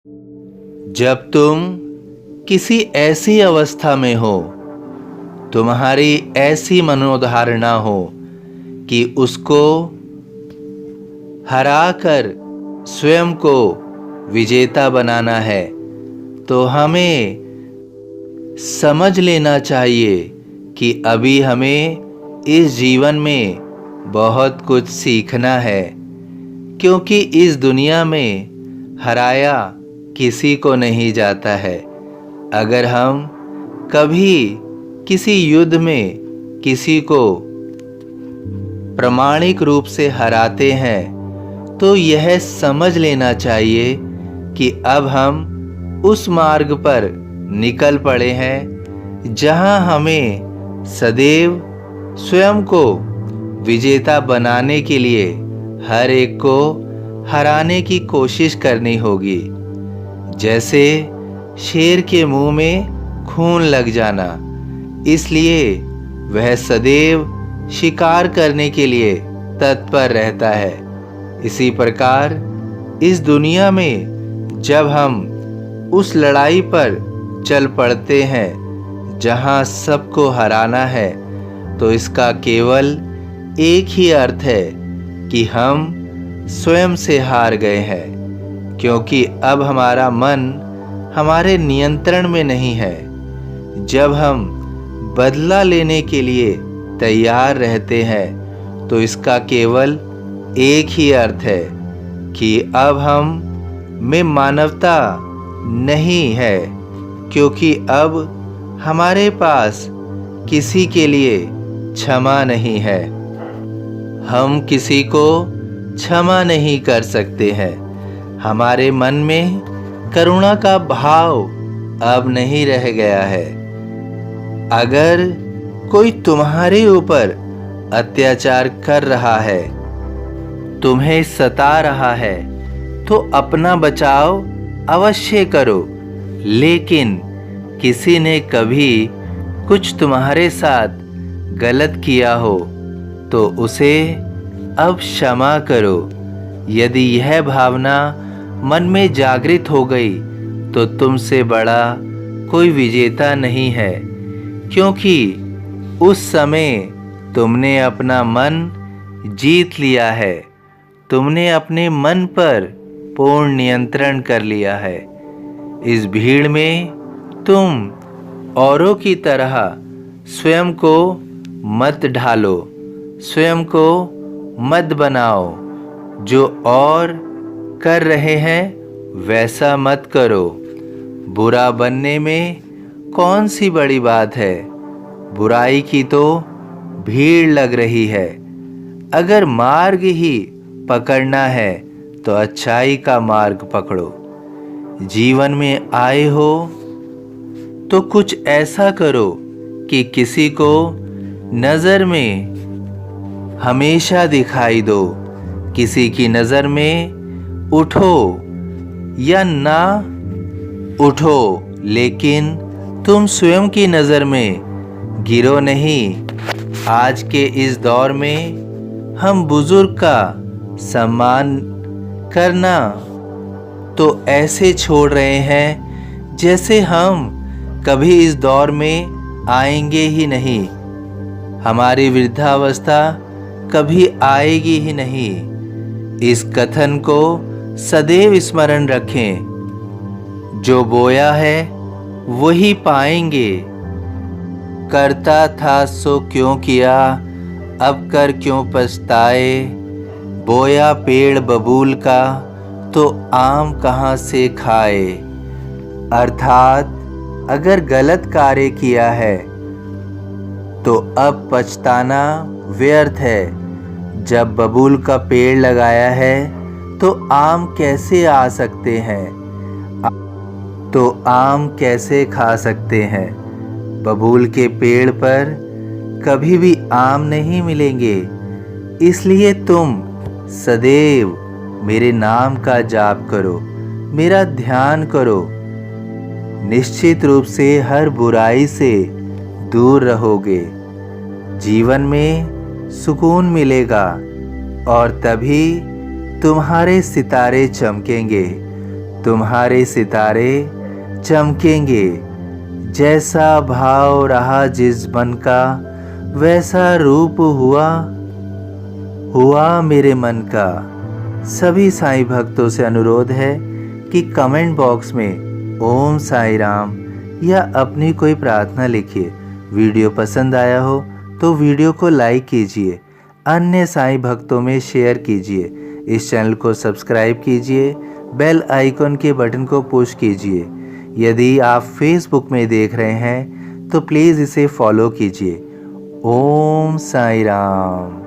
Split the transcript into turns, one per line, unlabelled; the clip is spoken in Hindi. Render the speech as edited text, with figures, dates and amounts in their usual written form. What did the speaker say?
जब तुम किसी ऐसी अवस्था में हो, तुम्हारी ऐसी मनोधारणा हो कि उसको हराकर स्वयं को विजेता बनाना है, तो हमें समझ लेना चाहिए कि अभी हमें इस जीवन में बहुत कुछ सीखना है, क्योंकि इस दुनिया में हराया किसी को नहीं जाता है। अगर हम कभी किसी युद्ध में किसी को प्रामाणिक रूप से हराते हैं, तो यह समझ लेना चाहिए कि अब हम उस मार्ग पर निकल पड़े हैं जहां हमें सदैव स्वयं को विजेता बनाने के लिए हर एक को हराने की कोशिश करनी होगी। जैसे शेर के मुंह में खून लग जाना, इसलिए वह सदैव शिकार करने के लिए तत्पर रहता है। इसी प्रकार इस दुनिया में जब हम उस लड़ाई पर चल पड़ते हैं जहां सबको हराना है, तो इसका केवल एक ही अर्थ है कि हम स्वयं से हार गए हैं, क्योंकि अब हमारा मन हमारे नियंत्रण में नहीं है। जब हम बदला लेने के लिए तैयार रहते हैं, तो इसका केवल एक ही अर्थ है कि अब हम में मानवता नहीं है, क्योंकि अब हमारे पास किसी के लिए क्षमा नहीं है। हम किसी को क्षमा नहीं कर सकते हैं। हमारे मन में करुणा का भाव अब नहीं रह गया है। अगर कोई तुम्हारे ऊपर अत्याचार कर रहा है, तुम्हें सता रहा है, तो अपना बचाव अवश्य करो। लेकिन किसी ने कभी कुछ तुम्हारे साथ गलत किया हो, तो उसे अब क्षमा करो। यदि यह भावना मन में जागृत हो गई, तो तुमसे बड़ा कोई विजेता नहीं है, क्योंकि उस समय तुमने अपना मन जीत लिया है। तुमने अपने मन पर पूर्ण नियंत्रण कर लिया है। इस भीड़ में तुम औरों की तरह स्वयं को मत ढालो, स्वयं को मत बनाओ। जो और कर रहे हैं वैसा मत करो। बुरा बनने में कौन सी बड़ी बात है? बुराई की तो भीड़ लग रही है। अगर मार्ग ही पकड़ना है, तो अच्छाई का मार्ग पकड़ो। जीवन में आए हो तो कुछ ऐसा करो कि किसी को नज़र में हमेशा दिखाई दो। किसी की नज़र में उठो या ना उठो, लेकिन तुम स्वयं की नज़र में गिरो नहीं। आज के इस दौर में हम बुजुर्ग का सम्मान करना तो ऐसे छोड़ रहे हैं जैसे हम कभी इस दौर में आएंगे ही नहीं। हमारी वृद्धावस्था कभी आएगी ही नहीं। इस कथन को सदैव स्मरण रखें। जो बोया है वही पाएंगे। करता था सो क्यों किया, अब कर क्यों पछताए। बोया पेड़ बबूल का, तो आम कहाँ से खाए। अर्थात अगर गलत कार्य किया है, तो अब पछताना व्यर्थ है। जब बबूल का पेड़ लगाया है, तो आम कैसे आ सकते हैं? तो आम कैसे खा सकते हैं? बबूल के पेड़ पर कभी भी आम नहीं मिलेंगे। इसलिए तुम सदैव मेरे नाम का जाप करो, मेरा ध्यान करो। निश्चित रूप से हर बुराई से दूर रहोगे। जीवन में सुकून मिलेगा और तभी तुम्हारे सितारे चमकेंगे। तुम्हारे सितारे चमकेंगे। जैसा भाव रहा जिस मन का, वैसा रूप हुआ मेरे मन का। सभी साईं भक्तों से अनुरोध है कि कमेंट बॉक्स में ओम साईं राम या अपनी कोई प्रार्थना लिखिए। वीडियो पसंद आया हो तो वीडियो को लाइक कीजिए, अन्य साईं भक्तों में शेयर कीजिए। इस चैनल को सब्सक्राइब कीजिए, बेल आइकन के बटन को पुश कीजिए। यदि आप फेसबुक में देख रहे हैं तो प्लीज़ इसे फॉलो कीजिए। ओम साईं राम।